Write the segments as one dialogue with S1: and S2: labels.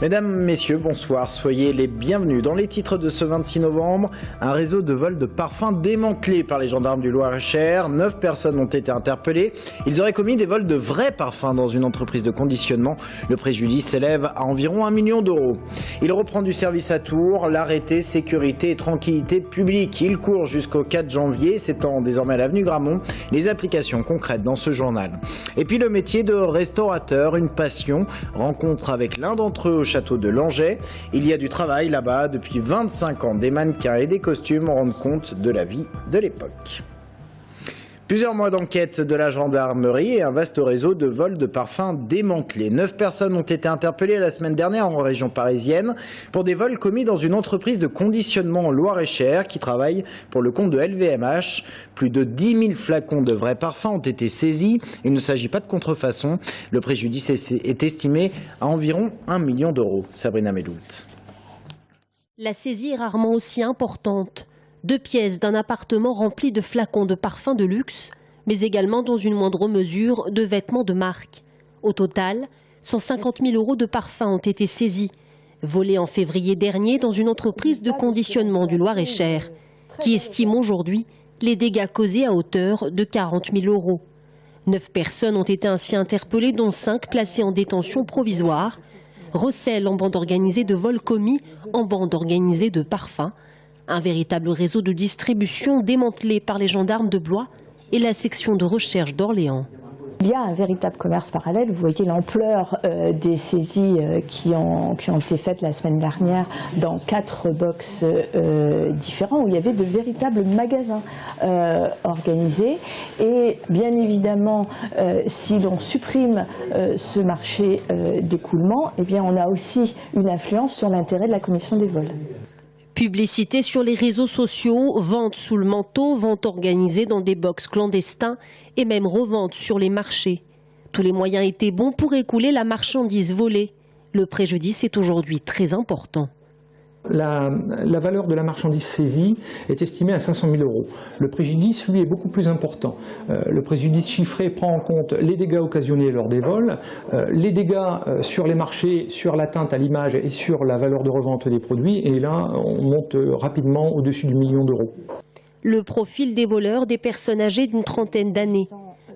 S1: Mesdames, Messieurs, bonsoir, soyez les bienvenus. Dans les titres de ce 26 novembre, un réseau de vols de parfums démantelé par les gendarmes du Loir-et-Cher. 9 personnes ont été interpellées. Ils auraient commis des vols de vrais parfums dans une entreprise de conditionnement. Le préjudice s'élève à environ 1 million d'euros. Il reprend du service à Tours. L'arrêté sécurité et tranquillité publique. Il court jusqu'au 4 janvier, s'étend désormais à l'avenue Gramont. Les applications concrètes dans ce journal. Et puis le métier de restaurateur, une passion. Rencontre avec l'un d'entre eux au château de Langeais. Il y a du travail là-bas depuis 25 ans. Des mannequins et des costumes rendent compte de la vie de l'époque. Plusieurs mois d'enquête de la gendarmerie et un vaste réseau de vols de parfums démantelés. 9 personnes ont été interpellées la semaine dernière en région parisienne pour des vols commis dans une entreprise de conditionnement en Loir-et-Cher qui travaille pour le compte de LVMH. Plus de 10 000 flacons de vrais parfums ont été saisis. Il ne s'agit pas de contrefaçon. Le préjudice est estimé à environ 1 million d'euros. Sabrina Meloult.
S2: La saisie est rarement aussi importante. 2 pièces d'un appartement rempli de flacons de parfums de luxe, mais également dans une moindre mesure de vêtements de marque. Au total, 150 000 euros de parfums ont été saisis, volés en février dernier dans une entreprise de conditionnement du Loir-et-Cher, qui estime aujourd'hui les dégâts causés à hauteur de 40 000 euros. 9 personnes ont été ainsi interpellées, dont 5 placées en détention provisoire. Recel en bande organisée de vols commis en bande organisée de parfums. Un véritable réseau de distribution démantelé par les gendarmes de Blois et la section de recherche d'Orléans.
S3: Il y a un véritable commerce parallèle. Vous voyez l'ampleur des saisies qui ont été faites la semaine dernière dans 4 box différents où il y avait de véritables magasins organisés. Et bien évidemment, si l'on supprime ce marché d'écoulement, eh bien on a aussi une influence sur l'intérêt de la commission des vols.
S2: Publicité sur les réseaux sociaux, vente sous le manteau, vente organisée dans des box clandestins et même revente sur les marchés. Tous les moyens étaient bons pour écouler la marchandise volée. Le préjudice est aujourd'hui très important.
S4: La valeur de la marchandise saisie est estimée à 500 000 euros. Le préjudice, lui, est beaucoup plus important. Le préjudice chiffré prend en compte les dégâts occasionnés lors des vols, les dégâts sur les marchés, sur l'atteinte à l'image et sur la valeur de revente des produits. Et là, on monte rapidement au-dessus du million d'euros.
S2: Le profil des voleurs, des personnes âgées d'une trentaine d'années,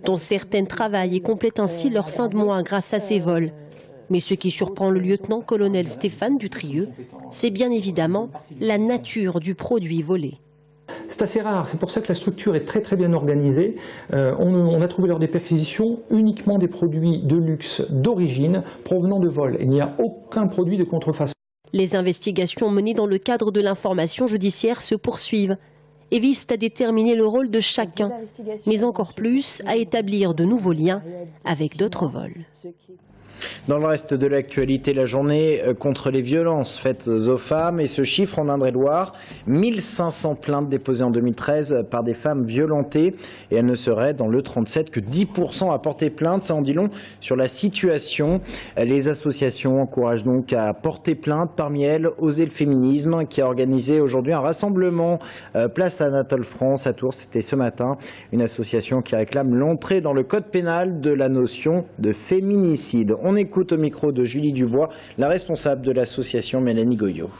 S2: dont certaines travaillent et complètent ainsi leur fin de mois grâce à ces vols. Mais ce qui surprend le lieutenant-colonel Stéphane Dutrieux, c'est bien évidemment la nature du produit volé.
S4: C'est assez rare, c'est pour ça que la structure est très bien organisée. On a trouvé lors des perquisitions uniquement des produits de luxe d'origine provenant de vols. Il n'y a aucun produit de contrefaçon.
S2: Les investigations menées dans le cadre de l'information judiciaire se poursuivent et visent à déterminer le rôle de chacun, mais encore plus à établir de nouveaux liens avec d'autres vols.
S1: Dans le reste de l'actualité, la journée contre les violences faites aux femmes et ce chiffre en Indre-et-Loire, 1500 plaintes déposées en 2013 par des femmes violentées et elles ne seraient dans le 37 que 10% à porter plainte. Ça en dit long sur la situation. Les associations encouragent donc à porter plainte, parmi elles Oser le féminisme qui a organisé aujourd'hui un rassemblement place Anatole France à Tours. C'était ce matin, une association qui réclame l'entrée dans le code pénal de la notion de féminicide. On écoute au micro de Julie Dubois, la responsable de l'association Mélanie Goyot.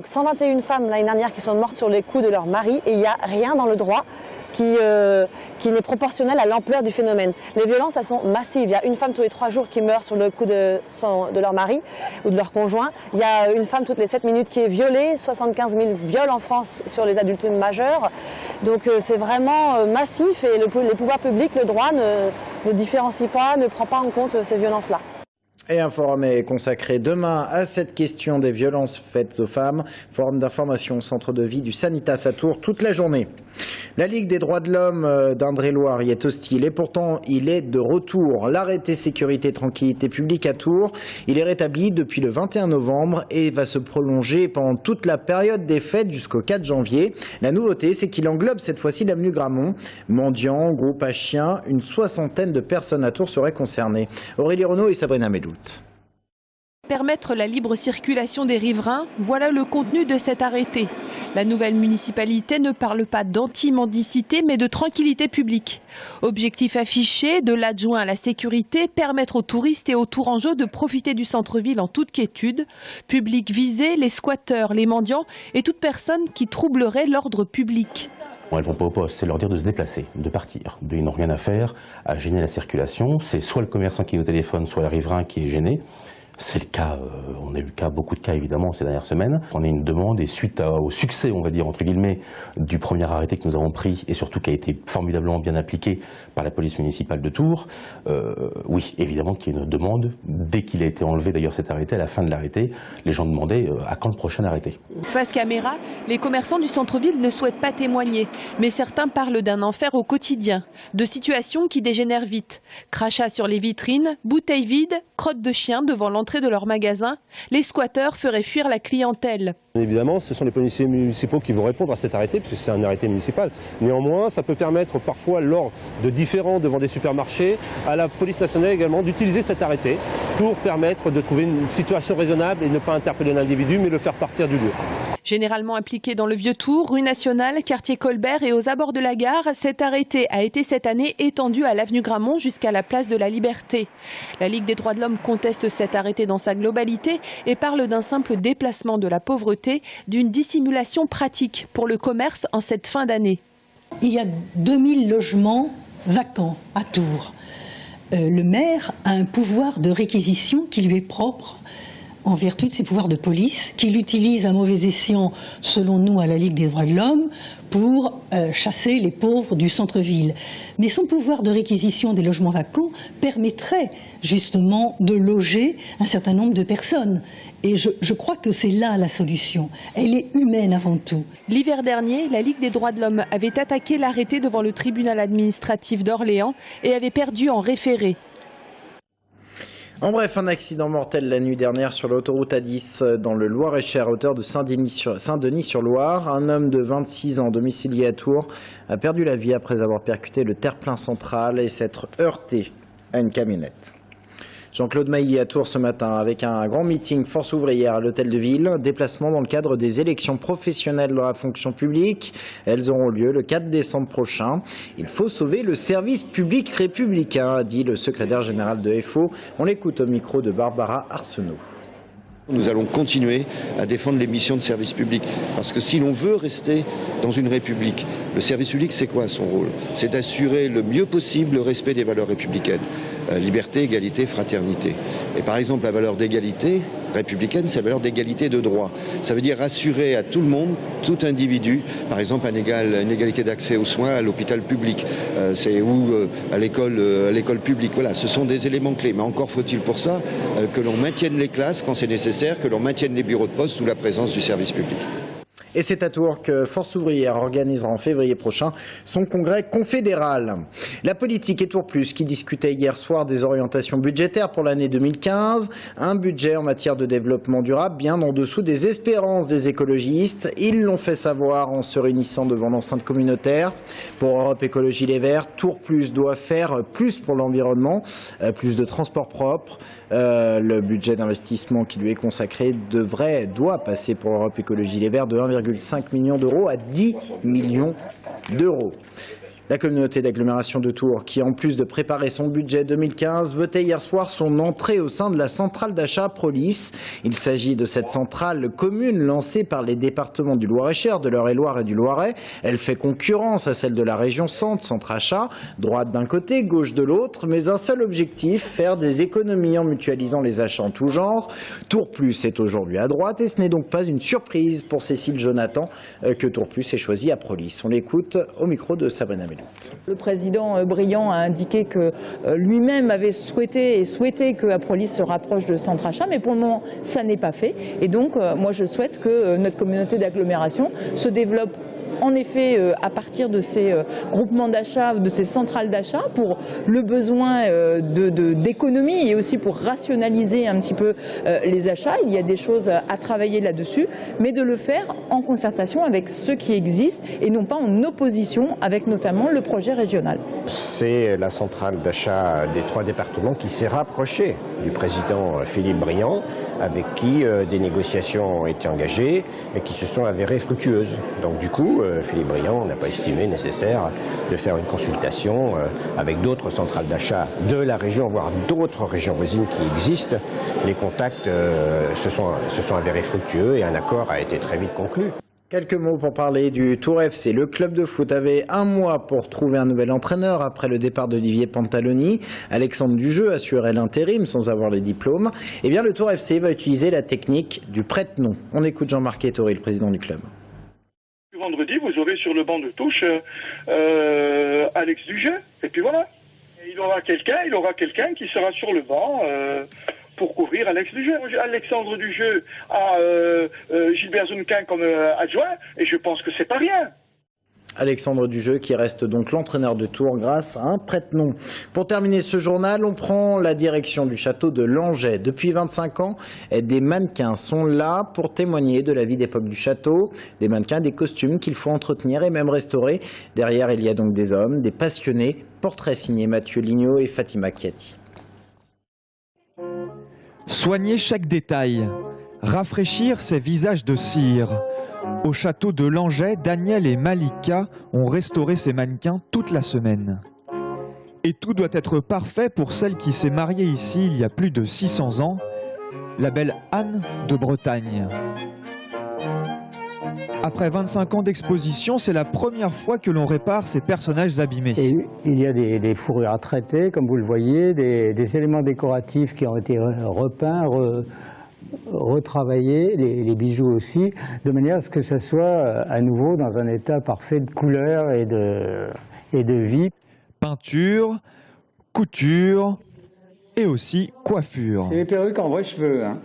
S5: 121 femmes l'année dernière qui sont mortes sur les coups de leur mari et il n'y a rien dans le droit qui n'est proportionnel à l'ampleur du phénomène. Les violences, elles sont massives. Il y a une femme tous les 3 jours qui meurt sur le coup de leur mari ou de leur conjoint. Il y a une femme toutes les 7 minutes qui est violée, 75 000 viols en France sur les adultes majeurs. Donc c'est vraiment massif et les pouvoirs publics, le droit ne différencie pas, ne prend pas en compte ces violences-là.
S1: Et un forum est consacré demain à cette question des violences faites aux femmes. Forum d'information au centre de vie du Sanitas à Tours toute la journée. La Ligue des droits de l'homme d'Indre-et-Loire y est hostile et pourtant il est de retour. L'arrêté sécurité et tranquillité publique à Tours, il est rétabli depuis le 21 novembre et va se prolonger pendant toute la période des fêtes jusqu'au 4 janvier. La nouveauté, c'est qu'il englobe cette fois-ci l'avenue Gramont. Mendiants, groupes à chiens, une 60aine de personnes à Tours seraient concernées. Aurélie Renaud et Sabrina Meloult.
S6: Permettre la libre circulation des riverains, voilà le contenu de cet arrêté. La nouvelle municipalité ne parle pas d'anti-mendicité mais de tranquillité publique. Objectif affiché de l'adjoint à la sécurité, permettre aux touristes et aux tourangeaux de profiter du centre-ville en toute quiétude. Public visé, les squatteurs, les mendiants et toute personne qui troublerait l'ordre public.
S7: Elles ne vont pas au poste, c'est leur dire de se déplacer, de partir. Ils n'ont rien à faire, à gêner la circulation. C'est soit le commerçant qui est au téléphone, soit le riverain qui est gêné. C'est le cas, on a eu beaucoup de cas évidemment ces dernières semaines. On a une demande et suite au succès, on va dire entre guillemets, du premier arrêté que nous avons pris et surtout qui a été formidablement bien appliqué par la police municipale de Tours, oui, évidemment qu'il y a une demande. Dès qu'il a été enlevé d'ailleurs cet arrêté, à la fin de l'arrêté, les gens demandaient à quand le prochain arrêté.
S6: Face caméra, les commerçants du centre-ville ne souhaitent pas témoigner, mais certains parlent d'un enfer au quotidien, de situations qui dégénèrent vite. Crachats sur les vitrines, bouteilles vides, crottes de chiens devant l'entrée de leur magasin, les squatteurs feraient fuir la clientèle.
S8: Évidemment, ce sont les policiers municipaux qui vont répondre à cet arrêté, puisque c'est un arrêté municipal. Néanmoins, ça peut permettre parfois, lors de différends devant des supermarchés, à la police nationale également d'utiliser cet arrêté pour permettre de trouver une situation raisonnable et ne pas interpeller l'individu, mais le faire partir du lieu.
S6: Généralement appliqué dans le Vieux-Tours, rue Nationale, quartier Colbert et aux abords de la gare, cet arrêté a été cette année étendu à l'avenue Grammont jusqu'à la place de la Liberté. La Ligue des droits de l'homme conteste cet arrêté dans sa globalité et parle d'un simple déplacement de la pauvreté, d'une dissimulation pratique pour le commerce en cette fin d'année.
S9: Il y a 2000 logements vacants à Tours. Le maire a un pouvoir de réquisition qui lui est propre en vertu de ses pouvoirs de police, qu'il utilise à mauvais escient, selon nous, à la Ligue des droits de l'homme, pour chasser les pauvres du centre-ville. Mais son pouvoir de réquisition des logements vacants permettrait justement de loger un certain nombre de personnes. Et je crois que c'est là la solution. Elle est humaine avant tout.
S6: L'hiver dernier, la Ligue des droits de l'homme avait attaqué l'arrêté devant le tribunal administratif d'Orléans et avait perdu en référé.
S1: En bref, un accident mortel la nuit dernière sur l'autoroute A10 dans le Loir-et-Cher à hauteur de Saint-Denis-sur-Loire. Un homme de 26 ans domicilié à Tours a perdu la vie après avoir percuté le terre-plein central et s'être heurté à une camionnette. Jean-Claude Mailly à Tours ce matin avec un grand meeting force ouvrière à l'hôtel de ville. Déplacement dans le cadre des élections professionnelles de la fonction publique. Elles auront lieu le 4 décembre prochain. Il faut sauver le service public républicain, a dit le secrétaire général de FO. On l'écoute au micro de Barbara Arsenault.
S10: Nous allons continuer à défendre les missions de service public. Parce que si l'on veut rester dans une république, le service public, c'est quoi son rôle? C'est d'assurer le mieux possible le respect des valeurs républicaines. Liberté, égalité, fraternité. Et par exemple, la valeur d'égalité républicaine, c'est la valeur d'égalité de droit. Ça veut dire assurer à tout le monde, tout individu, par exemple une égalité d'accès aux soins à l'hôpital public, à l'école publique. Voilà, ce sont des éléments clés. Mais encore faut-il pour ça que l'on maintienne les classes quand c'est nécessaire, que l'on maintienne les bureaux de poste sous la présence du service public.
S1: Et c'est à Tours que Force ouvrière organisera en février prochain son congrès confédéral. La politique et Tours Plus qui discutait hier soir des orientations budgétaires pour l'année 2015. Un budget en matière de développement durable bien en dessous des espérances des écologistes. Ils l'ont fait savoir en se réunissant devant l'enceinte communautaire. Pour Europe Écologie Les Verts, Tours Plus doit faire plus pour l'environnement, plus de transports propres. Le budget d'investissement qui lui est consacré doit passer pour Europe Écologie Les Verts de 1,5 million d'euros à 10 millions d'euros. La communauté d'agglomération de Tours, qui en plus de préparer son budget 2015, votait hier soir son entrée au sein de la centrale d'achat Prolis. Il s'agit de cette centrale commune lancée par les départements du Loir-et-Cher, de l'Eure-et-Loir et du Loiret. Elle fait concurrence à celle de la région Centre Achat, droite d'un côté, gauche de l'autre, mais un seul objectif, faire des économies en mutualisant les achats en tout genre. Tours Plus est aujourd'hui à droite et ce n'est donc pas une surprise pour Cécile Jonathan que Tours Plus ait choisi à Prolis. On l'écoute au micro de Sabrina Mellout.
S11: Le président Briand a indiqué que lui-même avait souhaité que Aprolis se rapproche de Centre Achat, mais pour le moment, ça n'est pas fait. Et donc, moi, je souhaite que notre communauté d'agglomération se développe en effet à partir de ces groupements d'achat, de ces centrales d'achat, pour le besoin d'économie et aussi pour rationaliser un petit peu les achats. Il y a des choses à travailler là-dessus, mais de le faire en concertation avec ceux qui existent et non pas en opposition avec notamment le projet régional.
S12: C'est la centrale d'achat des 3 départements qui s'est rapprochée du président Philippe Briand avec qui des négociations ont été engagées et qui se sont avérées fructueuses. Donc du coup, Philippe Briand n'a pas estimé nécessaire de faire une consultation avec d'autres centrales d'achat de la région, voire d'autres régions voisines qui existent. Les contacts se sont avérés fructueux et un accord a été très vite conclu.
S1: Quelques mots pour parler du Tours FC. Le club de foot avait un mois pour trouver un nouvel entraîneur après le départ d'Olivier Pantaloni. Alexandre Dujeu assurait l'intérim sans avoir les diplômes. Eh bien, le Tours FC va utiliser la technique du prête-nom. On écoute Jean-Marc Ettori, le président du club.
S13: Vendredi, vous aurez sur le banc de touche Alex Dujeu. Et puis voilà. Et il aura quelqu'un qui sera sur le banc pour couvrir Alex Dujeu. Alexandre Dujeu a Gilbert Zuncan comme adjoint, et je pense que c'est pas rien.
S1: Alexandre Dujeu qui reste donc l'entraîneur de Tours grâce à un prête-nom. Pour terminer ce journal, on prend la direction du château de Langeais. Depuis 25 ans, des mannequins sont là pour témoigner de la vie d'époque du château. Des mannequins, des costumes qu'il faut entretenir et même restaurer. Derrière, il y a donc des hommes, des passionnés. Portrait signé Mathieu Lignot et Fatima Kiati.
S14: Soigner chaque détail, rafraîchir ces visages de cire. Au château de Langeais, Daniel et Malika ont restauré ces mannequins toute la semaine. Et tout doit être parfait pour celle qui s'est mariée ici il y a plus de 600 ans, la belle Anne de Bretagne. Après 25 ans d'exposition, c'est la première fois que l'on répare ces personnages abîmés.
S15: Et il y a des fourrures à traiter, comme vous le voyez, des éléments décoratifs qui ont été repeints, retravaillés, les bijoux aussi, de manière à ce que ça soit à nouveau dans un état parfait de couleur et de vie.
S14: Peinture, couture et aussi coiffure.
S15: C'est les perruques en vrais cheveux. Hein.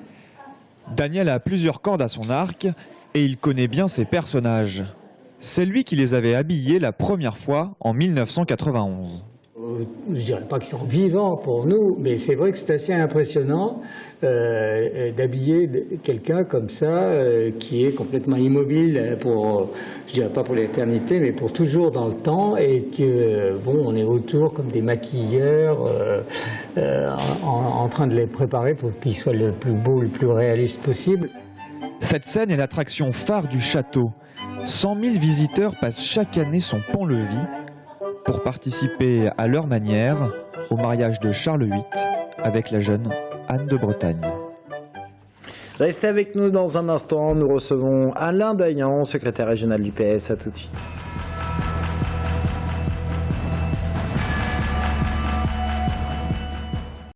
S14: Daniel a plusieurs cordes à son arc et il connaît bien ses personnages. C'est lui qui les avait habillés la première fois en 1991.
S15: Je ne dirais pas qu'ils sont vivants pour nous, mais c'est vrai que c'est assez impressionnant d'habiller quelqu'un comme ça, qui est complètement immobile, je dirais pas pour l'éternité, mais pour toujours dans le temps, et que, bon, on est autour comme des maquilleurs, en train de les préparer pour qu'ils soient le plus beau, le plus réaliste possible.
S14: Cette scène est l'attraction phare du château. 100 000 visiteurs passent chaque année son pont-levis pour participer à leur manière au mariage de Charles VIII avec la jeune Anne de Bretagne.
S1: Restez avec nous dans un instant, nous recevons Alain Dayan, secrétaire régional du PS. À tout de suite.